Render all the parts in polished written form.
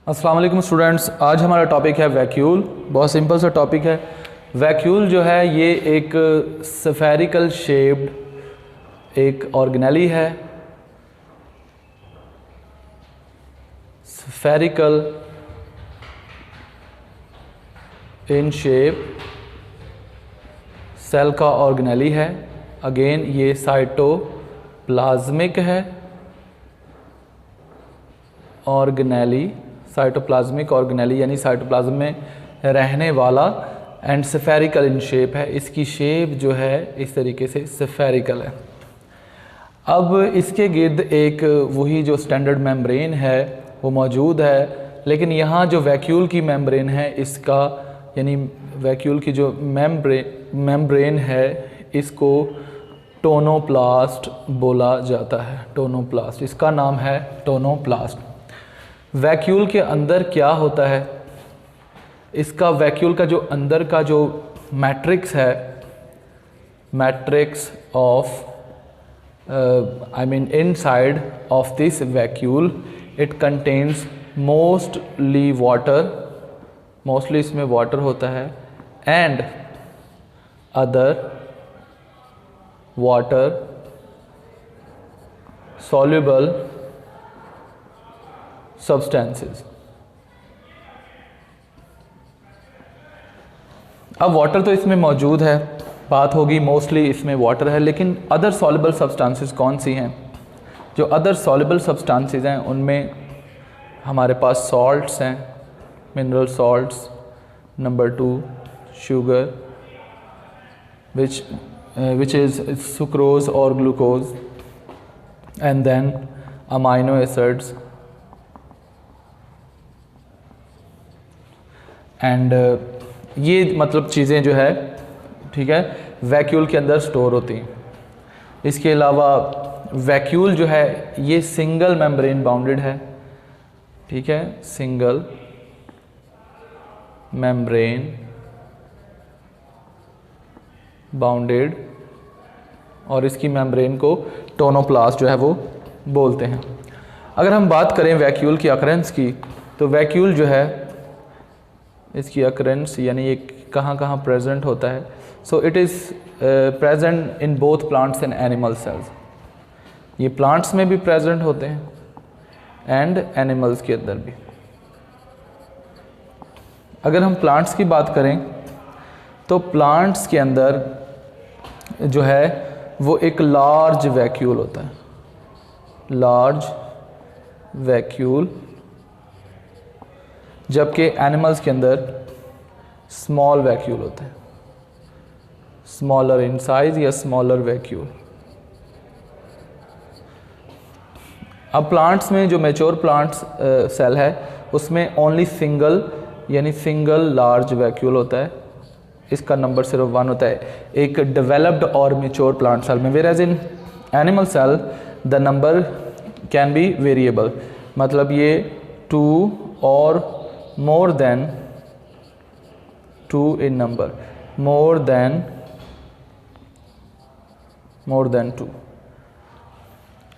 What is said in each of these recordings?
अस्सलाम वालेकुम स्टूडेंट्स, आज हमारा टॉपिक है वैक्यूल। बहुत सिंपल सा टॉपिक है। वैक्यूल जो है ये एक स्फेरिकल शेप्ड एक ऑर्गेनेली है। स्फेरिकल इन शेप सेल का ऑर्गेनेली है। अगेन ये साइटोप्लाज्मिक है ऑर्गेनेली, साइटोप्लाज्मिक ऑर्गेनेली यानी साइटोप्लाज्म में रहने वाला एंड स्फेरिकल इन शेप है। इसकी शेप जो है इस तरीके से स्फेरिकल है। अब इसके गिर्द एक वही जो स्टैंडर्ड मेम्ब्रेन है वो मौजूद है, लेकिन यहाँ जो वैक्यूल की मेम्ब्रेन है इसका यानी वैक्यूल की जो मेम्ब्रेन है इसको टोनोप्लास्ट बोला जाता है। टोनोप्लास्ट, इसका नाम है टोनोप्लास्ट। वैक्यूल के अंदर क्या होता है, इसका वैक्यूल का जो अंदर का जो मैट्रिक्स है, matrix of inside of this vacuole, it contains mostly water, mostly इसमें वाटर होता है, and other water soluble substances। अब वाटर तो इसमें मौजूद है, बात होगी मोस्टली इसमें वाटर है, लेकिन अदर सॉल्युबल सब्सटेंसेस कौन सी हैं? जो अदर सॉल्युबल सब्सटेंसेस हैं उनमें हमारे पास सॉल्ट्स हैं, mineral salts. Number 2 sugar which is sucrose or glucose, and then amino acids, and ये मतलब चीज़ें जो है, ठीक है, वैक्यूल के अंदर स्टोर होती हैं। इसके अलावा वैक्यूल जो है ये सिंगल मेम्ब्रेन बाउंडेड है, ठीक है, सिंगल मेम्ब्रेन बाउंडेड, और इसकी मेम्ब्रेन को टोनोप्लास्ट जो है वो बोलते हैं। अगर हम बात करें वैक्यूल की अकरेंस की, तो वैक्यूल जो है इसकी अकरेंस यानी ये कहाँ कहाँ प्रेजेंट होता है। So it is present in both plants and animal cells. ये प्लांट्स में भी प्रेजेंट होते हैं एंड एनिमल्स के अंदर भी। अगर हम प्लांट्स की बात करें तो प्लांट्स के अंदर जो है वो एक लार्ज वैक्यूल होता है, लार्ज वैक्यूल, जबकि एनिमल्स के अंदर स्मॉल वैक्यूल होता है, स्मॉलर इन साइज या स्मॉलर वैक्यूल। अब प्लांट्स में जो मैच्योर प्लांट्स सेल है उसमें ओनली सिंगल यानी सिंगल लार्ज वैक्यूल होता है, इसका नंबर सिर्फ 1 होता है एक डेवलप्ड और मैच्योर प्लांट सेल में। Whereas in animal cell the number can be variable, मतलब ये 2 और more than 2 in number, more than 2।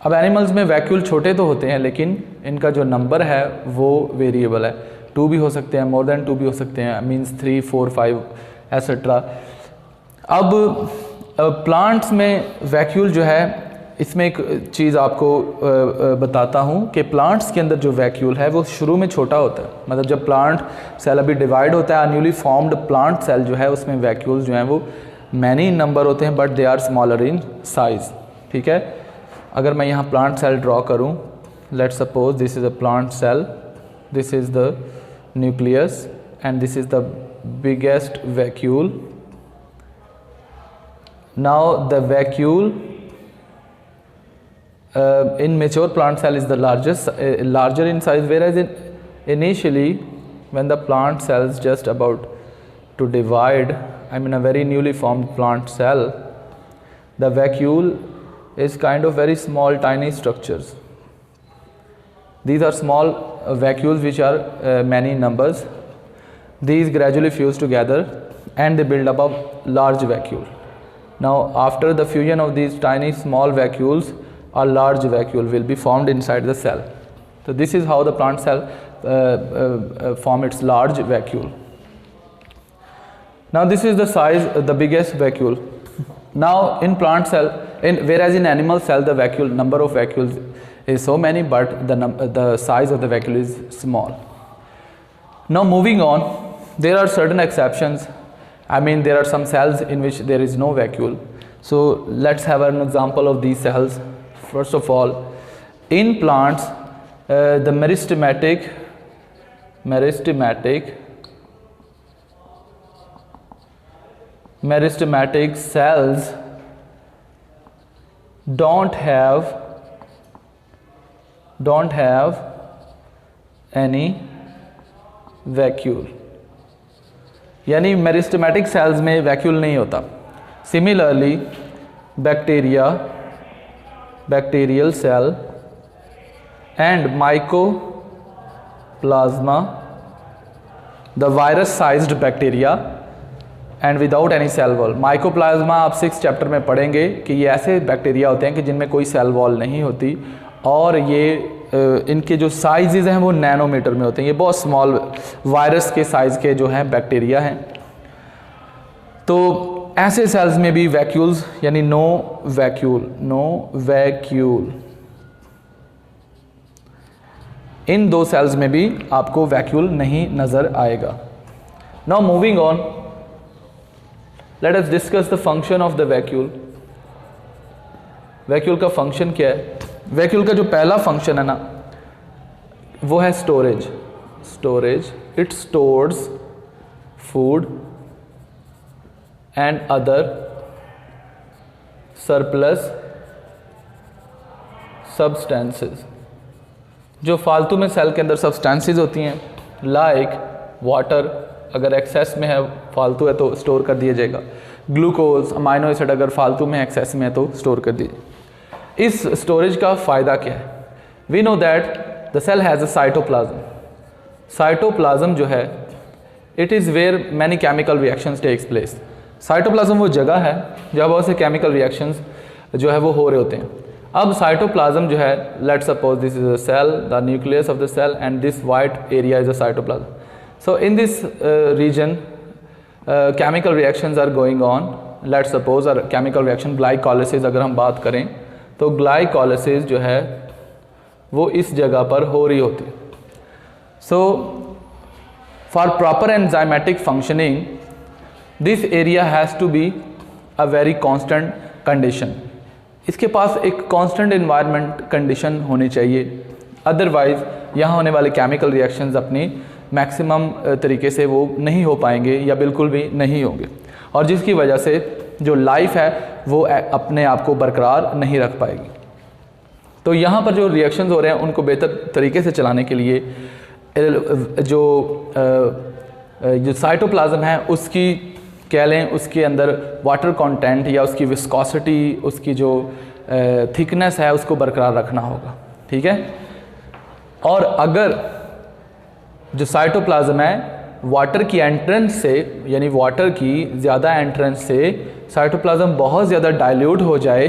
अब एनिमल्स में वैक्यूल छोटे तो होते हैं लेकिन इनका जो नंबर है वो वेरिएबल है, 2 भी हो सकते हैं, मोर देन 2 भी हो सकते हैं, मीन्स 3, 4, 5 एसेट्रा। अब प्लांट्स में वैक्यूल जो है, इसमें एक चीज़ आपको बताता हूँ कि प्लांट्स के अंदर जो वैक्यूल है वो शुरू में छोटा होता है। मतलब जब प्लांट सेल अभी डिवाइड होता है, न्यूली फॉर्म्ड प्लांट सेल जो है उसमें वैक्यूल्स जो हैं वो मैनी इन नंबर होते हैं, but they are smaller in size, ठीक है। अगर मैं यहाँ प्लांट सेल ड्रॉ करूँ, let's suppose this is a plant cell, this is the nucleus and this is the biggest vacuole. Now the vacuole in mature plant cell is the larger in size, whereas initially when the plant cell is just about to divide, a very newly formed plant cell, the vacuole is kind of very small tiny structures. These are small vacuoles which are many numbers. These gradually fuse together and they build up a large vacuole. Now after the fusion of these tiny small vacuoles, a large vacuole will be formed inside the cell. So this is how the plant cell form its large vacuole. Now this is the size, the biggest vacuole. Now in plant cell, whereas in animal cell the vacuole, number of vacuoles is so many, but the size of the vacuole is small. Now moving on, there are certain exceptions. I mean, there are some cells in which there is no vacuole. So let's have an example of these cells. First of all, in plants, the meristematic cells don't have any vacuole, यानी meristematic cells में vacuole नहीं होता. Similarly bacterial cell and mycoplasma, the virus sized bacteria and without any cell wall. Mycoplasma आप 6th chapter में पढ़ेंगे कि ये ऐसे बैक्टीरिया होते हैं कि जिनमें कोई सेल वॉल नहीं होती, और ये इनके जो साइजेज़ हैं वो नैनोमीटर में होते हैं. ये बहुत स्मॉल वायरस के साइज़ के जो हैं बैक्टीरिया हैं. तो ऐसे सेल्स में भी वैक्यूल्स यानी नो वैक्यूल, इन दो सेल्स में भी आपको वैक्यूल नहीं नज़र आएगा. Now moving on, let us discuss the function of the vacuole. Vacuole का फंक्शन क्या है? वैक्यूल का जो पहला फंक्शन है ना, वो है storage. It stores food and other surplus substances. जो फालतू में सेल के अंदर सब्सटेंसेस होती हैं, लाइक वाटर, अगर एक्सेस में है, फालतू है तो स्टोर कर दिया जाएगा. ग्लूकोज, अमाइनो एसिड अगर फालतू में एक्सेस में है तो स्टोर कर दीजिए. इस स्टोरेज का फ़ायदा क्या है? We know that the cell has a cytoplasm. Cytoplasm जो है, it is where many chemical reactions takes place. Cytoplasm वो जगह है जहाँ बहुत से केमिकल रिएक्शंस जो है वो हो रहे होते हैं. अब साइटोप्लाज्म जो है, let's suppose this is a cell, the nucleus of the cell and this white area is a cytoplasm. So in this region chemical reactions are going on. Let's suppose are chemical reaction glycolysis अगर हम बात करें तो glycolysis जो है वो इस जगह पर हो रही होती है. So for proper enzymatic functioning this area has to be a very constant condition. इसके पास एक कांस्टेंट एनवायरनमेंट कंडीशन होनी चाहिए, अदरवाइज यहाँ होने वाले केमिकल रिएक्शंस अपनी मैक्सिमम तरीके से वो नहीं हो पाएंगे या बिल्कुल भी नहीं होंगे, और जिसकी वजह से जो लाइफ है वो अपने आप को बरकरार नहीं रख पाएगी. तो यहाँ पर जो रिएक्शंस हो रहे हैं उनको बेहतर तरीके से चलाने के लिए जो साइटोप्लाज्म है उसकी कह लें, उसके अंदर वाटर कंटेंट या उसकी विस्कोसिटी, उसकी जो थिकनेस है उसको बरकरार रखना होगा. ठीक है. और अगर जो साइटोप्लाज्म है वाटर की एंट्रेंस से, यानी वाटर की ज़्यादा एंट्रेंस से साइटोप्लाज्म बहुत ज़्यादा डाइल्यूट हो जाए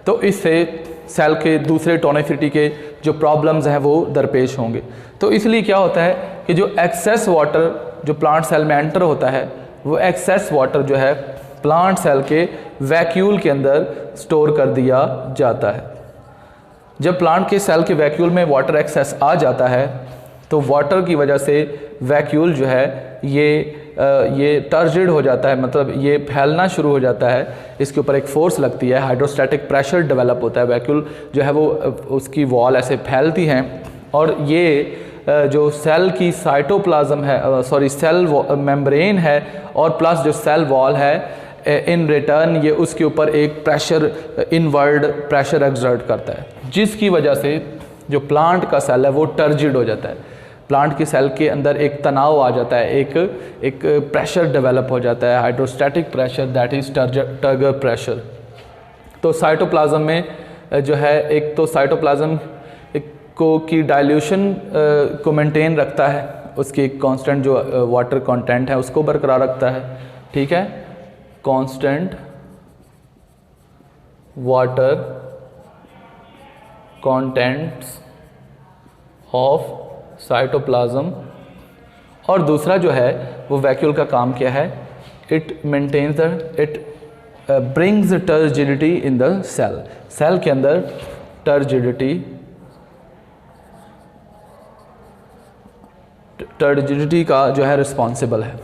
तो इससे सेल के दूसरे टोनिसिटी के जो प्रॉब्लम्स हैं वो दरपेश होंगे. तो इसलिए क्या होता है कि जो एक्सेस वाटर जो प्लांट सेल में एंटर होता है, वो एक्सेस वाटर जो है प्लांट सेल के वैक्यूल के अंदर स्टोर कर दिया जाता है. जब प्लांट के सेल के वैक्यूल में वाटर एक्सेस आ जाता है तो वाटर की वजह से वैक्यूल जो है ये टर्जिड हो जाता है, मतलब ये फैलना शुरू हो जाता है. इसके ऊपर एक फोर्स लगती है, हाइड्रोस्टैटिक प्रेशर डेवलप होता है. वैक्यूल जो है वो उसकी वॉल ऐसे फैलती हैं, और ये जो सेल की साइटोप्लाज्म है, सेल मेम्ब्रेन है और प्लस जो सेल वॉल है, इन रिटर्न ये उसके ऊपर एक प्रेशर, इनवर्ड प्रेशर एक्सर्ट करता है, जिसकी वजह से जो प्लांट का सेल है वो टर्जिड हो जाता है. प्लांट की सेल के अंदर एक तनाव आ जाता है, एक प्रेशर डेवलप हो जाता है, hydrostatic pressure, that is turgor pressure. तो साइटोप्लाज्म में जो है, एक तो साइटोप्लाज्म को की डाइल्यूशन को मेंटेन रखता है, उसकी एक कांस्टेंट जो वाटर कंटेंट है उसको बरकरार रखता है. ठीक है. Constant water contents of cytoplasm, और दूसरा जो है वो वैक्यूल का काम क्या है, it maintains the, it brings turgidity in the cell, cell के अंदर टर्जिडिटी का जो है रिस्पॉन्सिबल है।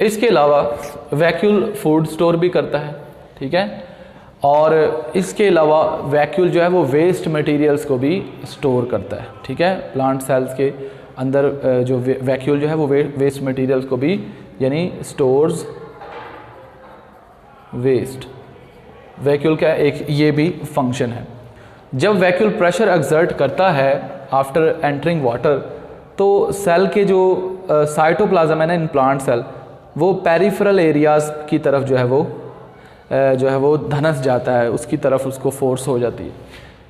इसके अलावा वैक्यूल फूड स्टोर भी करता है, ठीक है, और इसके अलावा वैक्यूल जो है वो वेस्ट मटेरियल्स को भी स्टोर करता है, ठीक है। प्लांट सेल्स के अंदर जो वैक्यूल जो है वो वेस्ट मटेरियल्स को भी, यानी स्टोर्स वेस्ट, वैक्यूल का एक ये भी फंक्शन है। जब वैक्यूल प्रेशर एक्सर्ट करता है आफ्टर एंटरिंग वाटर, तो सेल के जो साइटोप्लाज्म है ना इन प्लांट सेल, वो पेरिफेरल एरियाज़ की तरफ जो है वो धनस जाता है, उसकी तरफ उसको फोर्स हो जाती है।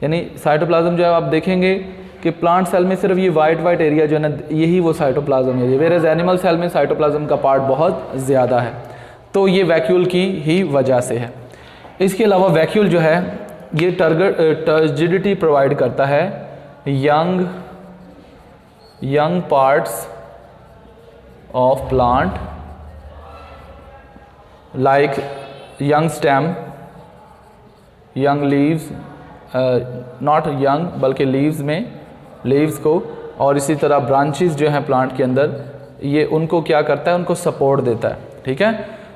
यानी साइटोप्लाज्म जो है आप देखेंगे कि प्लांट सेल में सिर्फ ये वाइट एरिया जो है ना, यही वो cytoplasm area, whereas animal cell में साइटोप्लाज्म का पार्ट बहुत ज़्यादा है, तो ये वैक्यूल की ही वजह से है। इसके अलावा वैक्यूल जो है ये टर्जिडिटी प्रोवाइड करता है young parts of plant, like young stem, young leaves, not young बल्कि लीव्स में, लीव्स को, और इसी तरह ब्रांचेस जो हैं प्लांट के अंदर, ये उनको क्या करता है, उनको सपोर्ट देता है, ठीक है।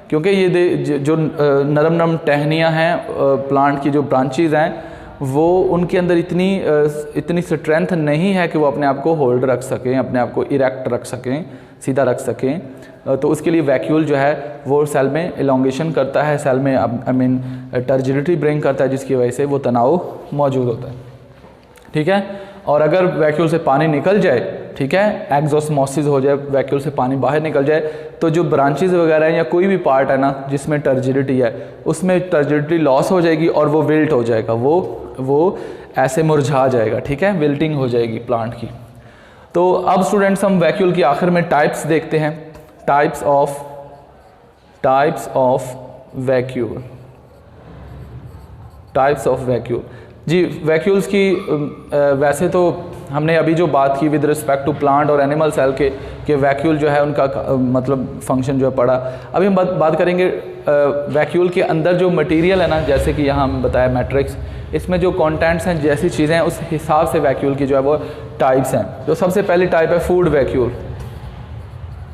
क्योंकि ये जो नरम टहनियाँ हैं प्लांट की, जो ब्रांचेस हैं, वो उनके अंदर इतनी स्ट्रेंथ नहीं है कि वो अपने आप को होल्ड रख सकें, अपने आप को इरेक्ट रख सकें, सीधा रख सकें। तो उसके लिए वैक्यूल जो है वो सेल में इलोंगेशन करता है, सेल में टर्जिडिटी ब्रिंग करता है, जिसकी वजह से वो तनाव मौजूद होता है, ठीक है। और अगर वैक्यूल से पानी निकल जाए, ठीक है, एक्सोस्मोसिस हो जाए, वैक्यूल से पानी बाहर निकल जाए, तो जो ब्रांचेस वगैरह हैं या कोई भी पार्ट है ना जिसमें टर्जिडिटी है, उसमें टर्जिडिटी लॉस हो जाएगी और वो विल्ट हो जाएगा, वो ऐसे मुरझा जाएगा, ठीक है, विल्टिंग हो जाएगी प्लांट की। तो अब स्टूडेंट्स हम वैक्यूल की आखिर में टाइप्स देखते हैं, टाइप्स ऑफ वैक्यूल। जी, वैक्यूल्स की वैसे तो हमने अभी जो बात की विद रिस्पेक्ट टू प्लांट और एनिमल सेल के वैक्यूल जो है उनका मतलब फंक्शन जो है पढ़ा। अभी हम बात करेंगे वैक्यूल के अंदर जो मटेरियल है ना, जैसे कि यहाँ हम बताया मैट्रिक्स, इसमें जो कंटेंट्स हैं, जैसी चीज़ें हैं, उस हिसाब से वैक्यूल की जो है वो टाइप्स हैं। जो सबसे पहली टाइप है फूड वैक्यूल।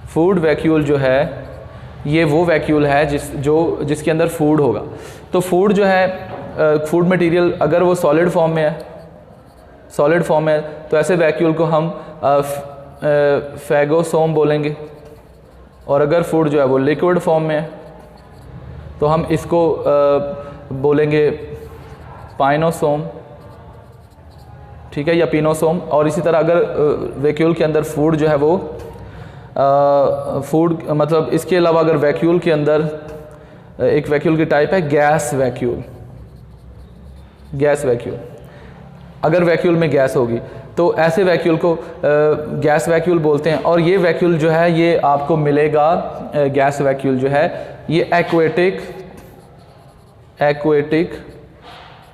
फूड वैक्यूल जो है ये वो वैक्यूल है जिसके अंदर फूड होगा। तो फूड जो है, फूड मटेरियल अगर वो सॉलिड फॉर्म में है, तो ऐसे वैक्यूल को हम फैगोसोम बोलेंगे, और अगर फूड जो है वो लिक्विड फॉर्म में है तो हम इसको बोलेंगे पाइनोसोम, ठीक है, या पिनोसोम। और इसी तरह अगर वैक्यूल के अंदर फूड जो है वो फूड मतलब इसके अलावा अगर वैक्यूल के अंदर एक वैक्यूल की टाइप है गैस वैक्यूल। अगर वैक्यूल में गैस होगी तो ऐसे वैक्यूल को गैस वैक्यूल बोलते हैं। और ये वैक्यूल जो है ये आपको मिलेगा, गैस वैक्यूल जो है ये एक्वेटिक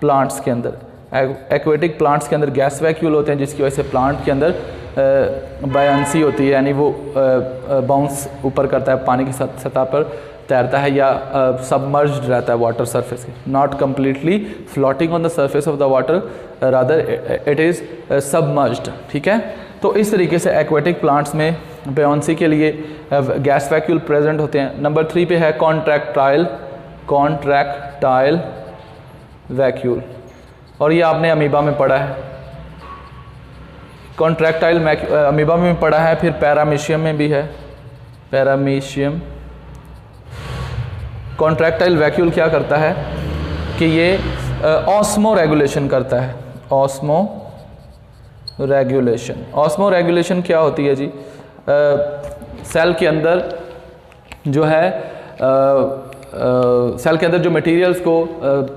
प्लांट्स के अंदर गैस वैक्यूल होते हैं, जिसकी वजह से प्लांट के अंदर बायंसी होती है, यानी वो बाउंस ऊपर करता है, पानी की सतह पर तैरता है या सबमर्ज्ड रहता है वाटर सरफेस के, not completely floating on the surface of the water, rather it is submerged, ठीक है। तो इस तरीके से एक्वेटिक प्लांट्स में बायंसी के लिए गैस वैक्यूल प्रेजेंट होते हैं। नंबर 3 पे है कॉन्ट्रैक्टाइल वैक्यूल, और ये आपने अमीबा में पढ़ा है। कॉन्ट्रैक्टाइल अमीबा में पढ़ा है, फिर पैरामीशियम में भी है, पैरामीशियम। कॉन्ट्रैक्टाइल वैक्यूल क्या करता है कि ये ऑस्मो रेगुलेशन करता है। ऑस्मो रेगुलेशन क्या होती है जी? सेल के अंदर जो है सेल के अंदर जो मटेरियल्स को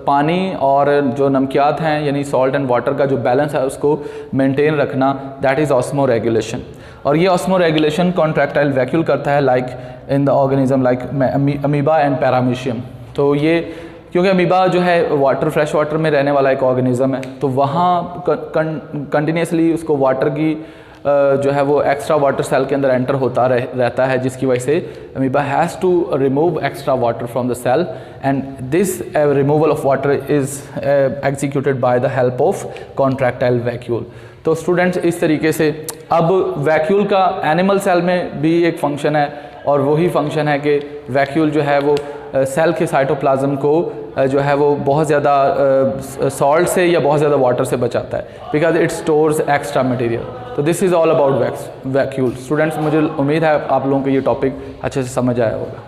पानी और जो नमकियात हैं यानी सॉल्ट एंड वाटर का जो बैलेंस है उसको मेंटेन रखना, दैट इज़ ऑस्मो रेगुलेशन। और ये ऑस्मो रेगुलेशन कॉन्ट्रैक्टाइल वैक्यूल करता है, like in the organism like amoeba and paramecium. तो ये क्योंकि अमीबा जो है फ्रेश वाटर में रहने वाला एक ऑर्गेनिज्म है, तो वहाँ कंटिन्यूसली उसको वाटर की जो है वो एक्स्ट्रा वाटर सेल के अंदर एंटर होता रहता है, जिसकी वजह से amoeba has to remove extra water from the cell and this removal of water is executed by the help of contractile vacuole. तो स्टूडेंट्स इस तरीके से अब वैक्यूल का एनिमल सेल में भी एक फंक्शन है और वही फंक्शन है कि वैक्यूल जो है वो सेल के साइटोप्लाज्म को जो है वो बहुत ज़्यादा सॉल्ट से या बहुत ज़्यादा वाटर से बचाता है, because it stores extra material. तो this is all about vacuole. Students, मुझे उम्मीद है आप लोगों को ये टॉपिक अच्छे से समझ आया होगा।